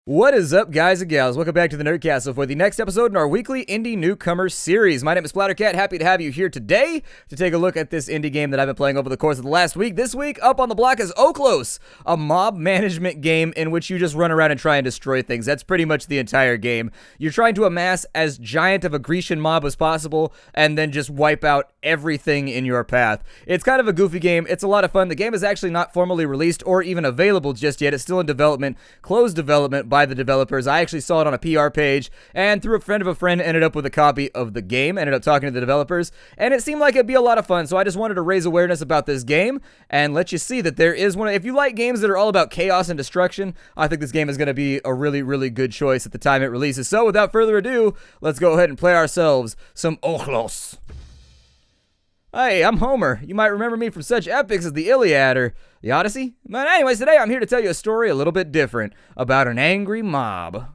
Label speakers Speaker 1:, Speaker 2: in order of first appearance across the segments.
Speaker 1: What is up, guys and gals? Welcome back to the Nerdcastle for the next episode in our weekly Indie Newcomer series. My name is Splattercat. Happy to have you here today to take a look at this indie game that I've been playing over the course of the last week. This week, up on the block is Okhlos, a mob management game in which you just run around and try and destroy things. That's pretty much the entire game. You're trying to amass as giant of a Grecian mob as possible and then just wipe out everything in your path. It's kind of a goofy game. It's a lot of fun. The game is actually not formally released or even available just yet. It's still in development, closed development by the developers. I actually saw it on a PR page and through a friend of a friend ended up with a copy of the game, ended up talking to the developers, and it seemed like it'd be a lot of fun. So I just wanted to raise awareness about this game and let you see that there is one. If you like games that are all about chaos and destruction, I think this game is going to be a really, really good choice at the time it releases. So without further ado, let's go ahead and play ourselves some Okhlos. Hey, I'm Homer. You might remember me from such epics as the Iliad or the Odyssey. But anyways, today I'm here to tell you a story a little bit different about an angry mob.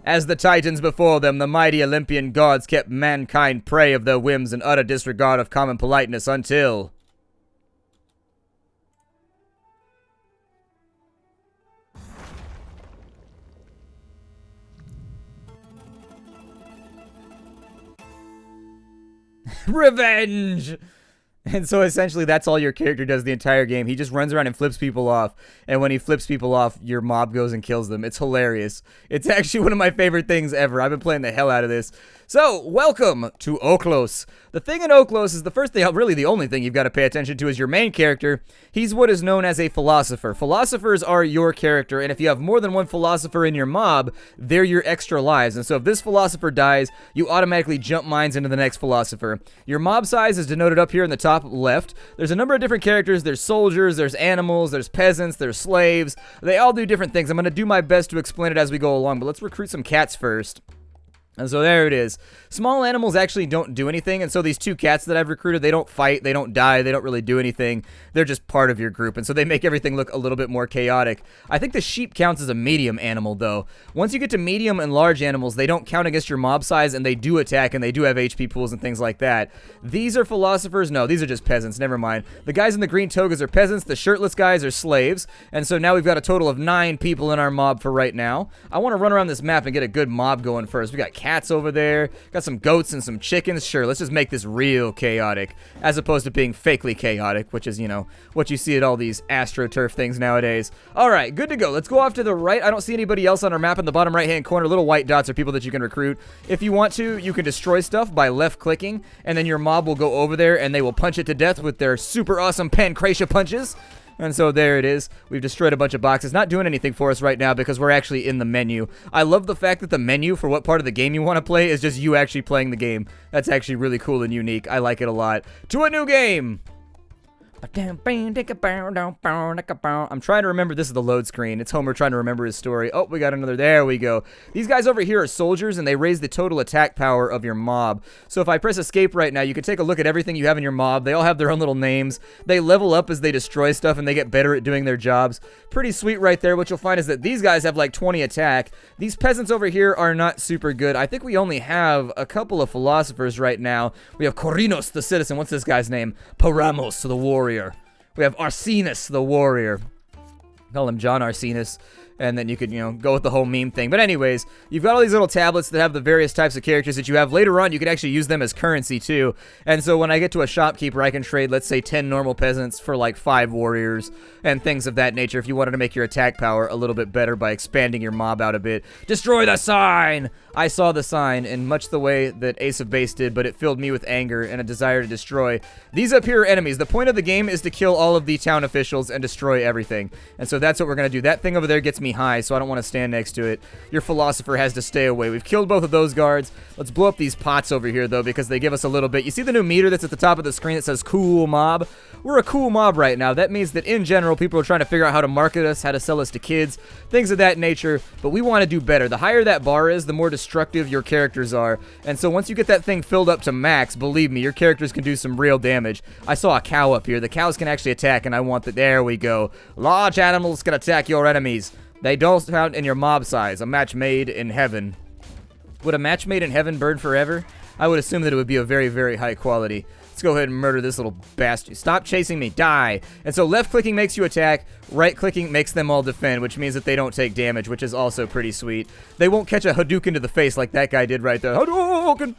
Speaker 1: As the titans before them, the mighty Olympian gods kept mankind prey of their whims and utter disregard of common politeness until... Revenge! And so essentially that's all your character does the entire game. He just runs around and flips people off. And when he flips people off, your mob goes and kills them. It's hilarious. It's actually one of my favorite things ever. I've been playing the hell out of this. So, welcome to Okhlos. The thing in Okhlos is the first thing, really the only thing you've got to pay attention to is your main character. He's what is known as a philosopher. Philosophers are your character, and if you have more than one philosopher in your mob, they're your extra lives. And so if this philosopher dies, you automatically jump mines into the next philosopher. Your mob size is denoted up here in the top left. There's a number of different characters. There's soldiers, there's animals, there's peasants, there's slaves. They all do different things. I'm going to do my best to explain it as we go along, but let's recruit some cats first. And so there it is. Small animals actually don't do anything, and so these two cats that I've recruited, they don't fight, they don't die, they don't really do anything. They're just part of your group, and so they make everything look a little bit more chaotic. I think the sheep counts as a medium animal, though. Once you get to medium and large animals, they don't count against your mob size, and they do attack, and they do have HP pools and things like that. These are philosophers? No, these are just peasants, never mind. The guys in the green togas are peasants, the shirtless guys are slaves, and so now we've got a total of 9 people in our mob for right now. I want to run around this map and get a good mob going first. We got cats over there, got some goats and some chickens. Sure, let's just make this real chaotic as opposed to being fakely chaotic, which is, you know, what you see at all these AstroTurf things nowadays. Alright, good to go. Let's go off to the right. I don't see anybody else on our map in the bottom right hand corner. Little white dots are people that you can recruit. If you want to, you can destroy stuff by left clicking, and then your mob will go over there and they will punch it to death with their super awesome pancratia punches. And so there it is. We've destroyed a bunch of boxes. Not doing anything for us right now because we're actually in the menu. I love the fact that the menu for what part of the game you want to play is just you actually playing the game. That's actually really cool and unique. I like it a lot. To a new game! I'm trying to remember. This is the load screen. It's Homer trying to remember his story. Oh, we got another. There we go. These guys over here are soldiers, and they raise the total attack power of your mob. So if I press escape right now, you can take a look at everything you have in your mob. They all have their own little names. They level up as they destroy stuff, and they get better at doing their jobs. Pretty sweet right there. What you'll find is that these guys have like 20 attack. These peasants over here are not super good. I think we only have a couple of philosophers right now. We have Corinos, the citizen. What's this guy's name? Paramos, the warrior. We have Arsenus, the warrior. Call him John Arsenus. And then you could, you know, go with the whole meme thing. But anyways, you've got all these little tablets that have the various types of characters that you have. Later on, you can actually use them as currency, too. And so when I get to a shopkeeper, I can trade, let's say, 10 normal peasants for, like, 5 warriors and things of that nature if you wanted to make your attack power a little bit better by expanding your mob out a bit. Destroy the sign! I saw the sign in much the way that Ace of Base did, but it filled me with anger and a desire to destroy. These up here are enemies. The point of the game is to kill all of the town officials and destroy everything. And so that's what we're going to do. That thing over there gets me high, so I don't want to stand next to it. Your philosopher has to stay away. We've killed both of those guards. Let's blow up these pots over here, though, because they give us a little bit. You see the new meter that's at the top of the screen that says cool mob? We're a cool mob right now. That means that in general, people are trying to figure out how to market us, how to sell us to kids, things of that nature, but we want to do better. The higher that bar is, the more destructive your characters are. And so once you get that thing filled up to max, believe me, your characters can do some real damage. I saw a cow up here. The cows can actually attack, and I want that. There we go. Large animals can attack your enemies. They don't count in your mob size. A match made in heaven. Would a match made in heaven burn forever? I would assume that it would be a very, very high quality. Let's go ahead and murder this little bastard. Stop chasing me. Die. And so left-clicking makes you attack. Right-clicking makes them all defend, which means that they don't take damage, which is also pretty sweet. They won't catch a Hadouken to the face like that guy did right there. Hadouken!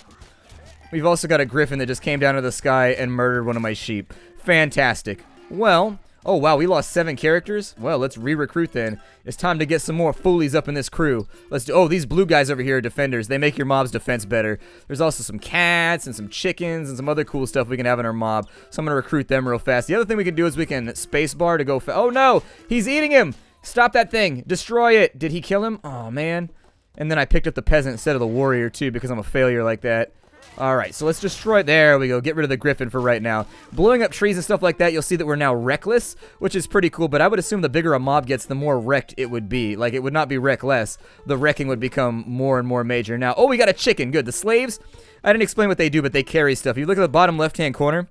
Speaker 1: We've also got a griffin that just came down to the sky and murdered one of my sheep. Fantastic. Well, oh wow, we lost 7 characters? Well, let's re-recruit then. It's time to get some more foolies up in this crew. Let's do, oh, these blue guys over here are defenders. They make your mob's defense better. There's also some cats and some chickens and some other cool stuff we can have in our mob. So I'm going to recruit them real fast. The other thing we can do is we can spacebar to go oh no, he's eating him. Stop that thing. Destroy it. Did he kill him? Oh man. And then I picked up the peasant instead of the warrior too because I'm a failure like that. Alright, so let's destroy it. There we go. Get rid of the griffin for right now. Blowing up trees and stuff like that, you'll see that we're now reckless, which is pretty cool, but I would assume the bigger a mob gets, the more wrecked it would be. Like, it would not be reckless. The wrecking would become more and more major. Now, oh, we got a chicken. Good. The slaves, I didn't explain what they do, but they carry stuff. If you look at the bottom left-hand corner,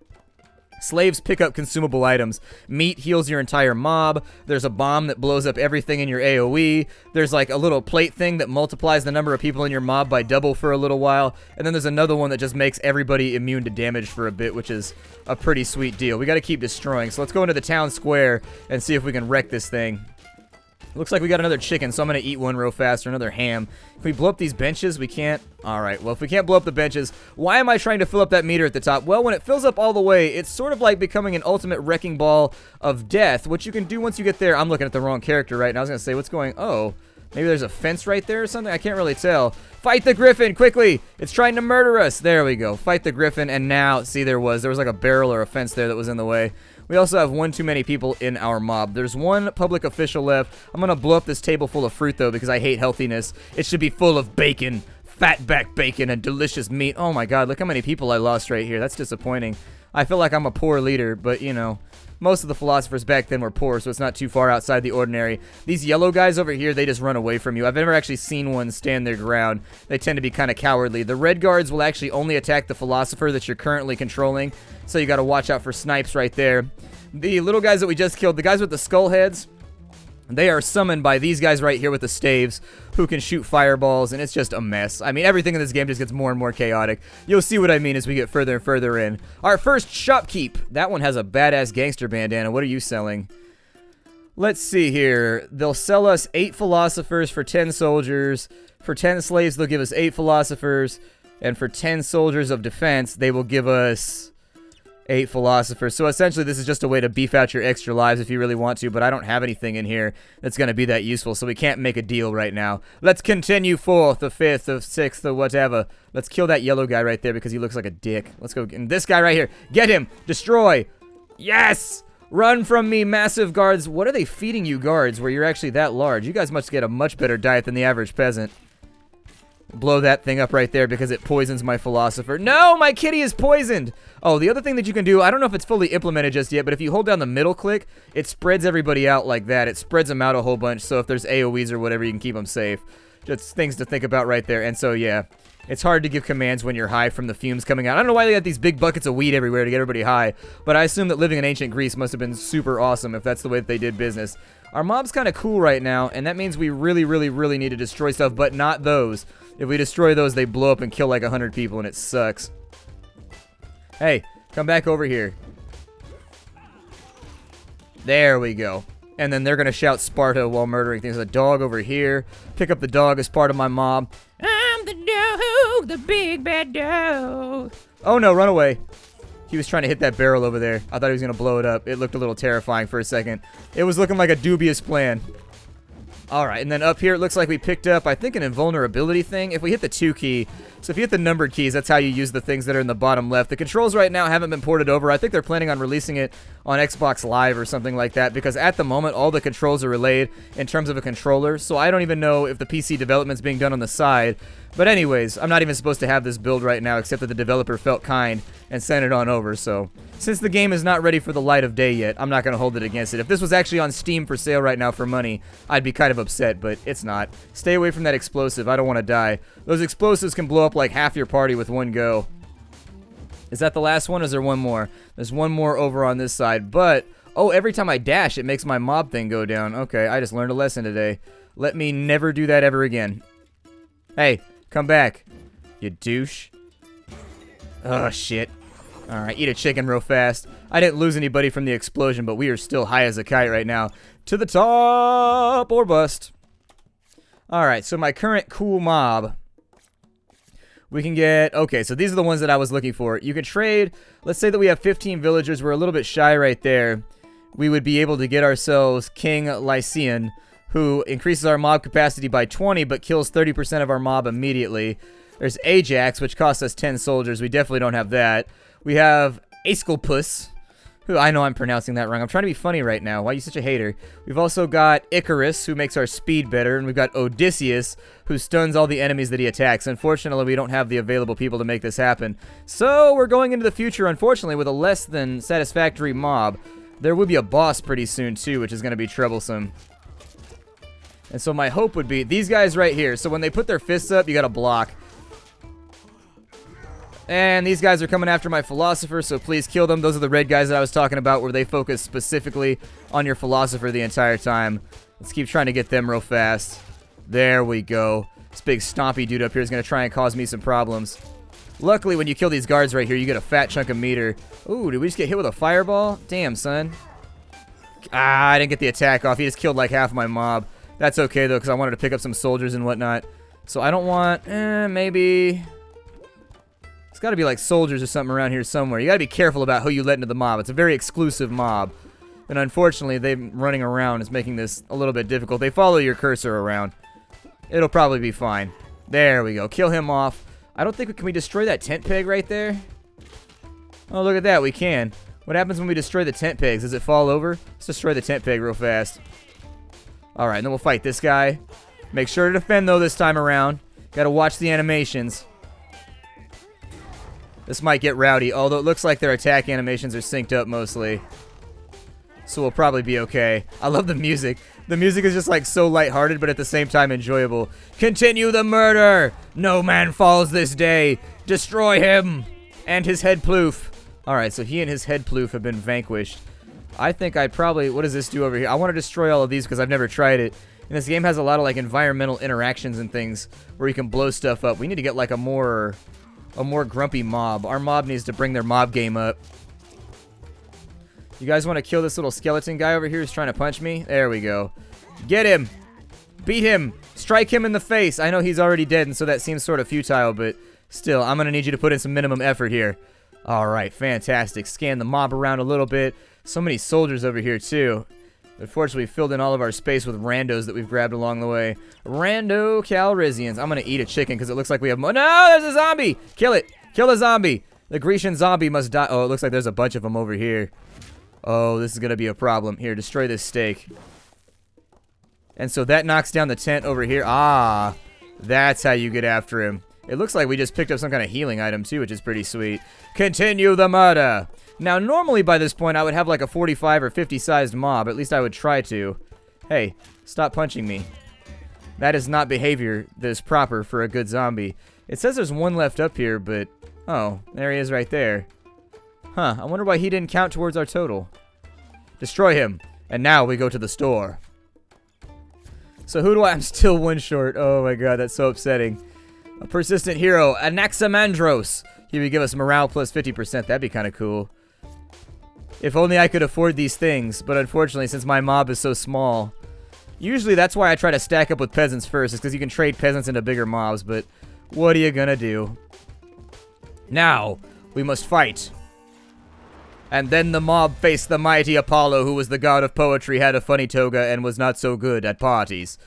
Speaker 1: slaves pick up consumable items. Meat heals your entire mob. There's a bomb that blows up everything in your AoE. There's like a little plate thing that multiplies the number of people in your mob by double for a little while. And then there's another one that just makes everybody immune to damage for a bit, which is a pretty sweet deal. We got to keep destroying. So let's go into the town square and see if we can wreck this thing. Looks like we got another chicken, so I'm going to eat one real fast, or another ham. If we blow up these benches, we can't. Alright, well, if we can't blow up the benches, why am I trying to fill up that meter at the top? Well, when it fills up all the way, it's sort of like becoming an ultimate wrecking ball of death, which you can do once you get there. I'm looking at the wrong character, right? And I was going to say, what's going... Oh, maybe there's a fence right there or something? I can't really tell. Fight the griffin, quickly! It's trying to murder us. There we go. Fight the griffin, and now, see, there was like a barrel or a fence there that was in the way. We also have one too many people in our mob. There's one public official left. I'm going to blow up this table full of fruit, though, because I hate healthiness. It should be full of bacon, fatback bacon, and delicious meat. Oh, my God. Look how many people I lost right here. That's disappointing. I feel like I'm a poor leader, but, you know, most of the philosophers back then were poor, so it's not too far outside the ordinary. These yellow guys over here, they just run away from you. I've never actually seen one stand their ground. They tend to be kind of cowardly. The red guards will actually only attack the philosopher that you're currently controlling, so you got to watch out for snipes right there. The little guys that we just killed, the guys with the skull heads, they are summoned by these guys right here with the staves who can shoot fireballs, and it's just a mess. I mean, everything in this game just gets more and more chaotic. You'll see what I mean as we get further and further in. Our first shopkeep. That one has a badass gangster bandana. What are you selling? Let's see here. They'll sell us 8 philosophers for 10 soldiers. For 10 slaves, they'll give us 8 philosophers. And for 10 soldiers of defense, they will give us 8 philosophers. So essentially this is just a way to beef out your extra lives if you really want to, but I don't have anything in here that's going to be that useful, so we can't make a deal right now. Let's continue forth, the 5th, the 6th, the whatever. Let's kill that yellow guy right there because he looks like a dick. Let's go, and this guy right here. Get him! Destroy! Yes! Run from me, massive guards. What are they feeding you guards where you're actually that large? You guys must get a much better diet than the average peasant. Blow that thing up right there because it poisons my philosopher. No, my kitty is poisoned. Oh, the other thing that you can do, I don't know if it's fully implemented just yet, but if you hold down the middle click, it spreads everybody out like that. It spreads them out a whole bunch, so if there's AoEs or whatever, you can keep them safe. Just things to think about right there. And so, yeah, it's hard to give commands when you're high from the fumes coming out. I don't know why they got these big buckets of weed everywhere to get everybody high, but I assume that living in ancient Greece must have been super awesome if that's the way that they did business. Our mob's kind of cool right now, and that means we really, really, really need to destroy stuff, but not those. If we destroy those, they blow up and kill like 100 people, and it sucks. Hey, come back over here. There we go. And then they're going to shout Sparta while murdering things. There's a dog over here. Pick up the dog as part of my mob. I'm the dog, the big bad dog. Oh no, run away. He was trying to hit that barrel over there. I thought he was going to blow it up. It looked a little terrifying for a second. It was looking like a dubious plan. Alright, and then up here it looks like we picked up, I think, an invulnerability thing. If we hit the 2 key, so if you hit the numbered keys, that's how you use the things that are in the bottom left. The controls right now haven't been ported over. I think they're planning on releasing it on Xbox Live or something like that, because at the moment, all the controls are relayed in terms of a controller, so I don't even know if the PC development's being done on the side. But anyways, I'm not even supposed to have this build right now, except that the developer felt kind and sent it on over, so since the game is not ready for the light of day yet, I'm not going to hold it against it. If this was actually on Steam for sale right now for money, I'd be kind of upset, but it's not. Stay away from that explosive. I don't want to die. Those explosives can blow up like half your party with one go. Is that the last one, or is there one more? There's one more over on this side, but oh, every time I dash, it makes my mob thing go down. Okay, I just learned a lesson today. Let me never do that ever again. Hey, come back, you douche. Oh, shit. Alright, eat a chicken real fast. I didn't lose anybody from the explosion, but we are still high as a kite right now. To the top or bust. Alright, so my current cool mob. We can get... Okay, so these are the ones that I was looking for. You can trade... Let's say that we have 15 villagers. We're a little bit shy right there. We would be able to get ourselves King Lycian, who increases our mob capacity by 20, but kills 30% of our mob immediately. There's Ajax, which costs us 10 soldiers. We definitely don't have that. We have Aesclopus, who I know I'm pronouncing that wrong. I'm trying to be funny right now. Why are you such a hater? We've also got Icarus, who makes our speed better, and we've got Odysseus, who stuns all the enemies that he attacks. Unfortunately, we don't have the available people to make this happen. So we're going into the future, unfortunately, with a less than satisfactory mob. There will be a boss pretty soon, too, which is going to be troublesome. And so my hope would be these guys right here. So when they put their fists up, you got to block. And these guys are coming after my philosopher, so please kill them. Those are the red guys that I was talking about, where they focus specifically on your philosopher the entire time. Let's keep trying to get them real fast. There we go. This big stompy dude up here is going to try and cause me some problems. Luckily, when you kill these guards right here, you get a fat chunk of meter. Ooh, did we just get hit with a fireball? Damn, son. Ah, I didn't get the attack off. He just killed like half of my mob. That's okay, though, because I wanted to pick up some soldiers and whatnot. So I don't want... maybe... It's got to be like soldiers or something around here somewhere. You got to be careful about who you let into the mob. It's a very exclusive mob. And unfortunately, them running around is making this a little bit difficult. They follow your cursor around. It'll probably be fine. There we go. Kill him off. I don't think... Can we destroy that tent peg right there? Oh, look at that. We can. What happens when we destroy the tent pegs? Does it fall over? Let's destroy the tent peg real fast. Alright, and then we'll fight this guy. Make sure to defend, though, this time around. Gotta watch the animations. This might get rowdy, although it looks like their attack animations are synced up mostly. So we'll probably be okay. I love the music. The music is just like so lighthearted, but at the same time enjoyable. Continue the murder! No man falls this day! Destroy him! And his head ploof. Alright, so he and his head ploof have been vanquished. I think I'd probably... What does this do over here? I want to destroy all of these because I've never tried it. And this game has a lot of like environmental interactions and things where you can blow stuff up. We need to get like a more grumpy mob. Our mob needs to bring their mob game up. You guys want to kill this little skeleton guy over here who's trying to punch me? There we go. Get him! Beat him! Strike him in the face! I know he's already dead, and so that seems sort of futile, but still, I'm going to need you to put in some minimum effort here. Alright, fantastic. Scan the mob around a little bit. So many soldiers over here, too. Unfortunately, we filled in all of our space with randos that we've grabbed along the way. Rando Calrissians. I'm going to eat a chicken because it looks like we have... No, there's a zombie! Kill it! Kill the zombie! The Grecian zombie must die. Oh, it looks like there's a bunch of them over here. Oh, this is going to be a problem. Here, destroy this steak. And so that knocks down the tent over here. Ah, that's how you get after him. It looks like we just picked up some kind of healing item, too, which is pretty sweet. Continue the murder! Now, normally by this point, I would have like a 45 or 50 sized mob. At least I would try to. Hey, stop punching me. That is not behavior that is proper for a good zombie. It says there's one left up here, but... Oh, there he is right there. Huh, I wonder why he didn't count towards our total. Destroy him. And now we go to the store. So who do I... I'm still one short. Oh my god, that's so upsetting. A persistent hero, Anaximandros. He would give us morale plus 50%. That'd be kind of cool. If only I could afford these things, but unfortunately, since my mob is so small... Usually that's why I try to stack up with peasants first, is because you can trade peasants into bigger mobs, but what are you gonna do? Now, we must fight. And then the mob faced the mighty Apollo, who was the god of poetry, had a funny toga, and was not so good at parties.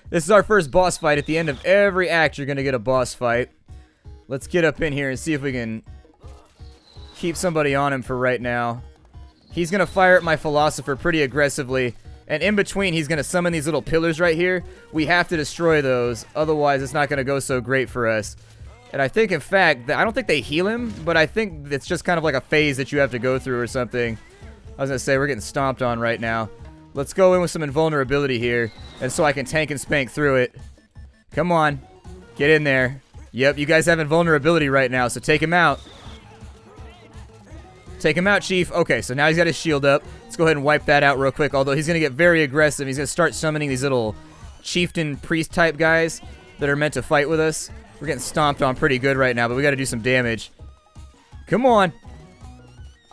Speaker 1: This is our first boss fight. At the end of every act, you're gonna get a boss fight. Let's get up in here and see if we can keep somebody on him for right now. He's going to fire at my philosopher pretty aggressively. And in between, he's going to summon these little pillars right here. We have to destroy those. Otherwise, it's not going to go so great for us. And I think, in fact, I don't think they heal him. But I think it's just kind of like a phase that you have to go through or something. I was going to say, we're getting stomped on right now. Let's go in with some invulnerability here. And so I can tank and spank through it. Come on. Get in there. Yep, you guys have invulnerability right now, so take him out. Take him out, Chief. Okay, so now he's got his shield up. Let's go ahead and wipe that out real quick, although he's going to get very aggressive. He's going to start summoning these little chieftain priest-type guys that are meant to fight with us. We're getting stomped on pretty good right now, but we got to do some damage. Come on.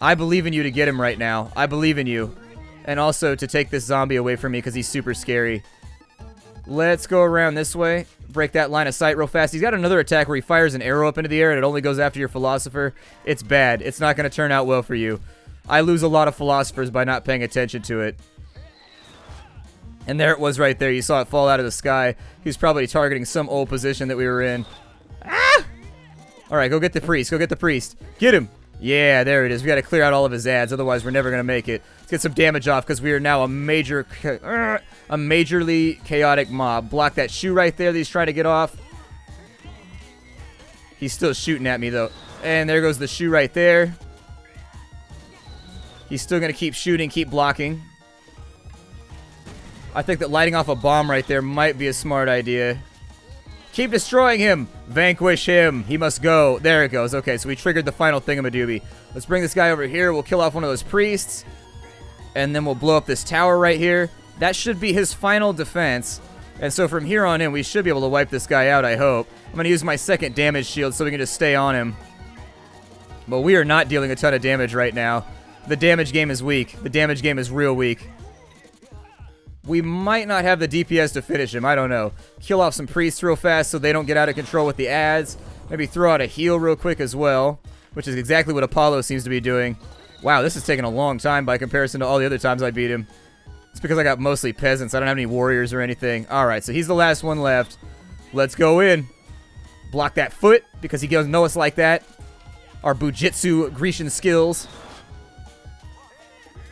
Speaker 1: I believe in you to get him right now. I believe in you. And also to take this zombie away from me because he's super scary. Let's go around this way. Break that line of sight real fast. He's got another attack where he fires an arrow up into the air and it only goes after your philosopher. It's bad. It's not going to turn out well for you. I lose a lot of philosophers by not paying attention to it. And there it was right there. You saw it fall out of the sky. He was probably targeting some old position that we were in. Ah! Alright, go get the priest. Go get the priest. Get him! Yeah, there it is. We got to clear out all of his ads, otherwise we're never going to make it. Let's get some damage off because we are now a majorly chaotic mob. Block that shoe right there that he's trying to get off. He's still shooting at me though. And there goes the shoe right there. He's still going to keep shooting, keep blocking. I think that lighting off a bomb right there might be a smart idea. Keep destroying him! Vanquish him! He must go. There it goes. Okay, so we triggered the final thingamadoobie. Let's bring this guy over here. We'll kill off one of those priests. And then we'll blow up this tower right here. That should be his final defense. And so from here on in, we should be able to wipe this guy out, I hope. I'm going to use my second damage shield so we can just stay on him. But we are not dealing a ton of damage right now. The damage game is weak. The damage game is real weak. We might not have the DPS to finish him. I don't know. Kill off some priests real fast so they don't get out of control with the ads. Maybe throw out a heal real quick as well, which is exactly what Apollo seems to be doing. Wow, this is taking a long time by comparison to all the other times I beat him. It's because I got mostly peasants. I don't have any warriors or anything. Alright, so he's the last one left. Let's go in. Block that foot because he doesn't know us like that. Our Bujitsu Grecian skills.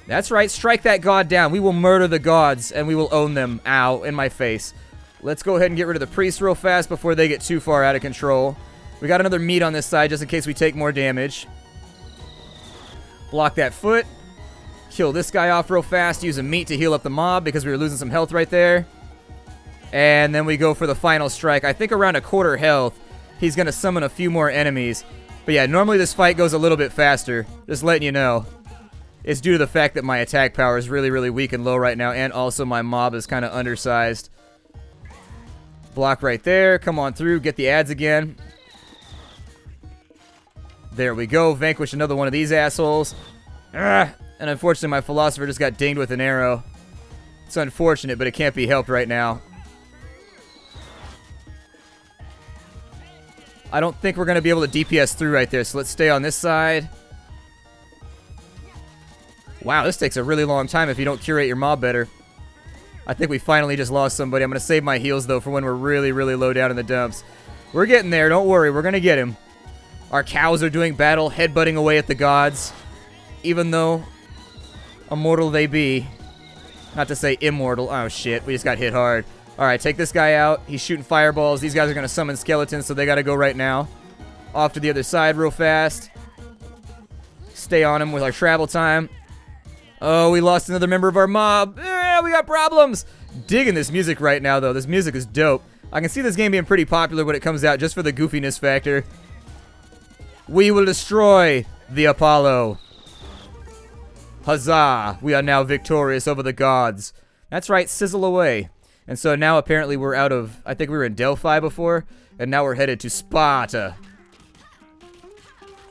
Speaker 1: That's right, strike that god down. We will murder the gods, and we will own them. Ow, in my face. Let's go ahead and get rid of the priests real fast before they get too far out of control. We got another meat on this side just in case we take more damage. Block that foot. Kill this guy off real fast. Use a meat to heal up the mob because we were losing some health right there. And then we go for the final strike. I think around a quarter health, he's going to summon a few more enemies. But yeah, normally this fight goes a little bit faster. Just letting you know. It's due to the fact that my attack power is really, really weak and low right now, and also my mob is kind of undersized. Block right there. Come on through. Get the ads again. There we go. Vanquish another one of these assholes. And unfortunately, my philosopher just got dinged with an arrow. It's unfortunate, but it can't be helped right now. I don't think we're going to be able to DPS through right there, so let's stay on this side. Wow, this takes a really long time if you don't curate your mob better. I think we finally just lost somebody. I'm going to save my heals, though, for when we're really, really low down in the dumps. We're getting there. Don't worry. We're going to get him. Our cows are doing battle, headbutting away at the gods. Even though immortal they be. Not to say immortal. Oh, shit. We just got hit hard. Alright, take this guy out. He's shooting fireballs. These guys are going to summon skeletons, so they got to go right now. Off to the other side real fast. Stay on him with our travel time. Oh, we lost another member of our mob. We got problems. Digging this music right now, though. This music is dope. I can see this game being pretty popular when it comes out just for the goofiness factor. We will destroy the Apollo. Huzzah. We are now victorious over the gods. That's right, sizzle away. And so now apparently we're out of, I think we were in Delphi before, and now we're headed to Sparta.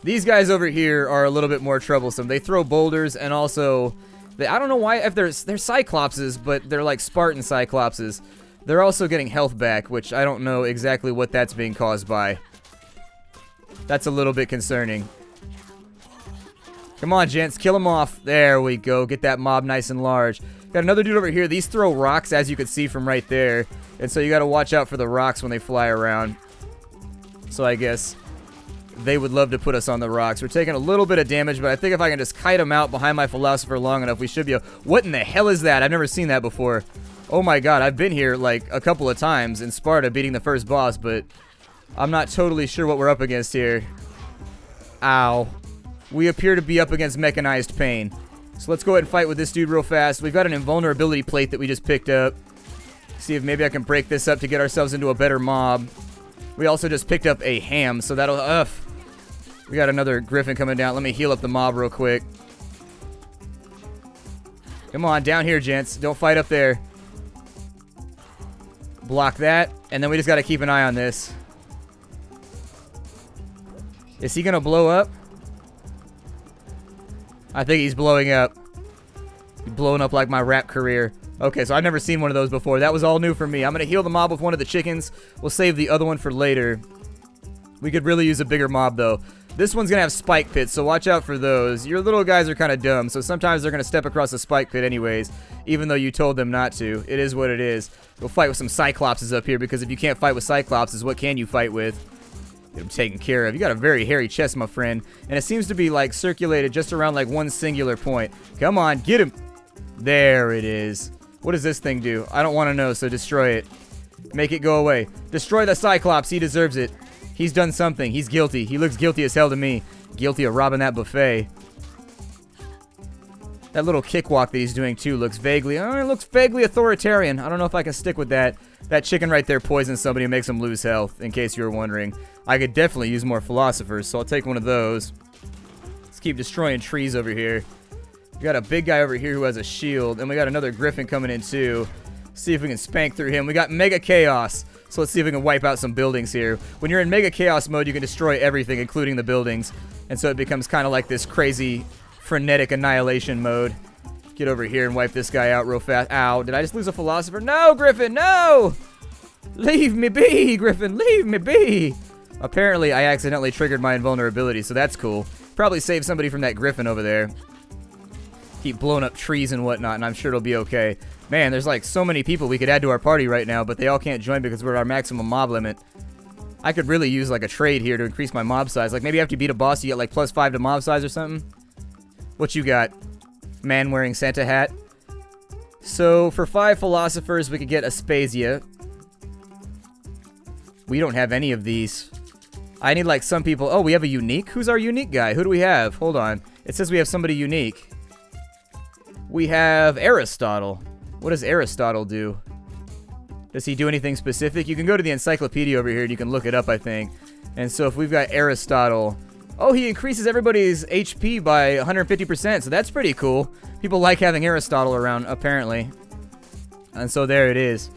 Speaker 1: These guys over here are a little bit more troublesome. They throw boulders and also, I don't know why, if they're Cyclopses, but they're like Spartan Cyclopses. They're also getting health back, which I don't know exactly what that's being caused by. That's a little bit concerning. Come on, gents, kill them off. There we go. Get that mob nice and large. Got another dude over here. These throw rocks, as you can see from right there. And so you got to watch out for the rocks when they fly around. So I guess they would love to put us on the rocks. We're taking a little bit of damage, but I think if I can just kite them out behind my philosopher long enough, we should be able... What in the hell is that? I've never seen that before. Oh my god, I've been here like a couple of times in Sparta beating the first boss, but I'm not totally sure what we're up against here. Ow. We appear to be up against mechanized pain. So let's go ahead and fight with this dude real fast. We've got an invulnerability plate that we just picked up. See if maybe I can break this up to get ourselves into a better mob. We also just picked up a ham, so that'll... We got another griffin coming down. Let me heal up the mob real quick. Come on, down here, gents. Don't fight up there. Block that. And then we just got to keep an eye on this. Is he going to blow up? I think he's blowing up. He's blowing up like my rap career. Okay, so I've never seen one of those before. That was all new for me. I'm going to heal the mob with one of the chickens. We'll save the other one for later. We could really use a bigger mob, though. This one's going to have spike pits, so watch out for those. Your little guys are kind of dumb, so sometimes they're going to step across a spike pit anyways, even though you told them not to. It is what it is. We'll fight with some Cyclopses up here, because if you can't fight with Cyclopses, what can you fight with? Get them taken care of. You got a very hairy chest, my friend, and it seems to be, like, circulated just around, like, one singular point. Come on, get him. There it is. What does this thing do? I don't want to know, so destroy it. Make it go away. Destroy the Cyclops. He deserves it. He's done something. He's guilty. He looks guilty as hell to me. Guilty of robbing that buffet. That little cakewalk that he's doing, too, looks vaguely... it looks vaguely authoritarian. I don't know if I can stick with that. That chicken right there poisons somebody and makes them lose health, in case you were wondering. I could definitely use more philosophers, so I'll take one of those. Let's keep destroying trees over here. We got a big guy over here who has a shield, and we got another griffin coming in, too. See if we can spank through him. We got Mega Chaos. So let's see if we can wipe out some buildings here. When you're in Mega Chaos mode, you can destroy everything, including the buildings. And so it becomes kind of like this crazy, frenetic annihilation mode. Get over here and wipe this guy out real fast. Ow, did I just lose a philosopher? No, Griffin, no! Leave me be, Griffin, leave me be! Apparently, I accidentally triggered my invulnerability, so that's cool. Probably saved somebody from that Griffin over there. Keep blowing up trees and whatnot, and I'm sure it'll be okay. Man, there's like so many people we could add to our party right now, but they all can't join because we're at our maximum mob limit. I could really use like a trade here to increase my mob size. Like maybe after you beat a boss, you get like +5 to mob size or something. What you got? Man wearing Santa hat. So for 5 philosophers, we could get Aspasia. We don't have any of these. I need like some people. Oh, we have a unique? Who's our unique guy? Who do we have? Hold on. It says we have somebody unique. We have Aristotle. What does Aristotle do? Does he do anything specific? You can go to the encyclopedia over here and you can look it up, I think. And so if we've got Aristotle... Oh, he increases everybody's HP by 150%, so that's pretty cool. People like having Aristotle around, apparently. And so there it is.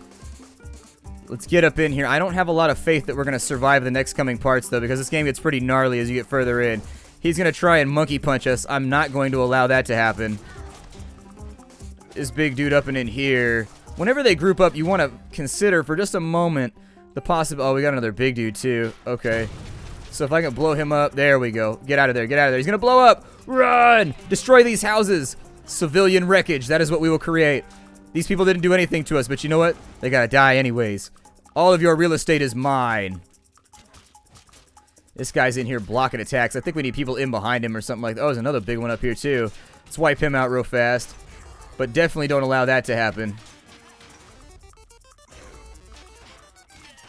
Speaker 1: Let's get up in here. I don't have a lot of faith that we're going to survive the next coming parts, though, because this game gets pretty gnarly as you get further in. He's going to try and monkey punch us. I'm not going to allow that to happen. This big dude up and in here. Whenever they group up, you want to consider for just a moment the possible... Oh, we got another big dude, too. Okay. So if I can blow him up... There we go. Get out of there. Get out of there. He's going to blow up. Run! Destroy these houses. Civilian wreckage. That is what we will create. These people didn't do anything to us, but you know what? They got to die anyways. All of your real estate is mine. This guy's in here blocking attacks. I think we need people in behind him or something like that. Oh, there's another big one up here, too. Let's wipe him out real fast. But definitely don't allow that to happen.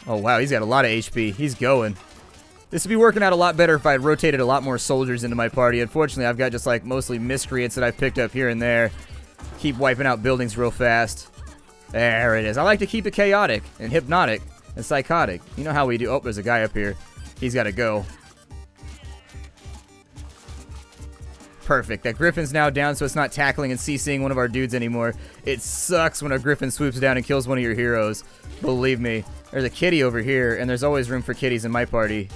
Speaker 1: Oh, wow. He's got a lot of HP. He's going. This would be working out a lot better if I had rotated a lot more soldiers into my party. Unfortunately, I've got just like mostly miscreants that I've picked up here and there. Keep wiping out buildings real fast. There it is. I like to keep it chaotic and hypnotic and psychotic. You know how we do. Oh, there's a guy up here. He's got to go. Perfect. That Griffin's now down, so it's not tackling and CCing one of our dudes anymore. It sucks when a Griffin swoops down and kills one of your heroes. Believe me. There's a kitty over here, and there's always room for kitties in my party.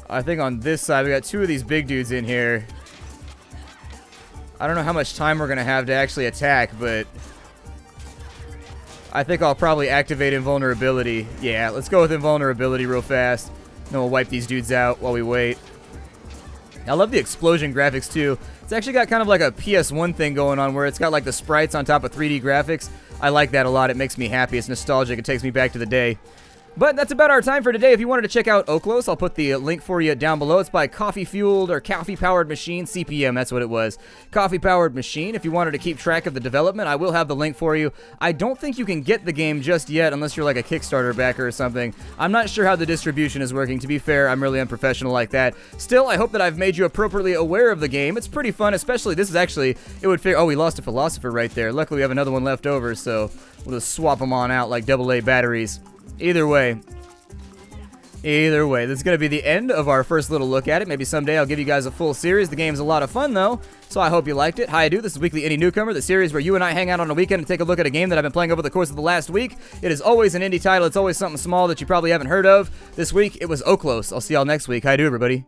Speaker 1: I think on this side, we got 2 of these big dudes in here. I don't know how much time we're going to have to actually attack, but... I think I'll probably activate invulnerability. Yeah, let's go with invulnerability real fast. Then we'll wipe these dudes out while we wait. I love the explosion graphics, too. It's actually got kind of like a PS1 thing going on where it's got like the sprites on top of 3D graphics. I like that a lot. It makes me happy. It's nostalgic. It takes me back to the day. But that's about our time for today. If you wanted to check out Okhlos, I'll put the link for you down below. It's by Coffee-Fueled or Coffee-Powered Machine. CPM, that's what it was. Coffee-Powered Machine. If you wanted to keep track of the development, I will have the link for you. I don't think you can get the game just yet unless you're like a Kickstarter backer or something. I'm not sure how the distribution is working. To be fair, I'm really unprofessional like that. Still, I hope that I've made you appropriately aware of the game. It's pretty fun, especially this is actually, it would figure, oh, we lost a philosopher right there. Luckily, we have another one left over, so we'll just swap them on out like AA batteries. Either way, this is going to be the end of our first little look at it. Maybe someday I'll give you guys a full series. The game's a lot of fun, though, so I hope you liked it. Hi, I do. This is Weekly Indie Newcomer, the series where you and I hang out on a weekend and take a look at a game that I've been playing over the course of the last week. It is always an indie title. It's always something small that you probably haven't heard of. This week, it was Okhlos. I'll see y'all next week. Hi, I do, everybody.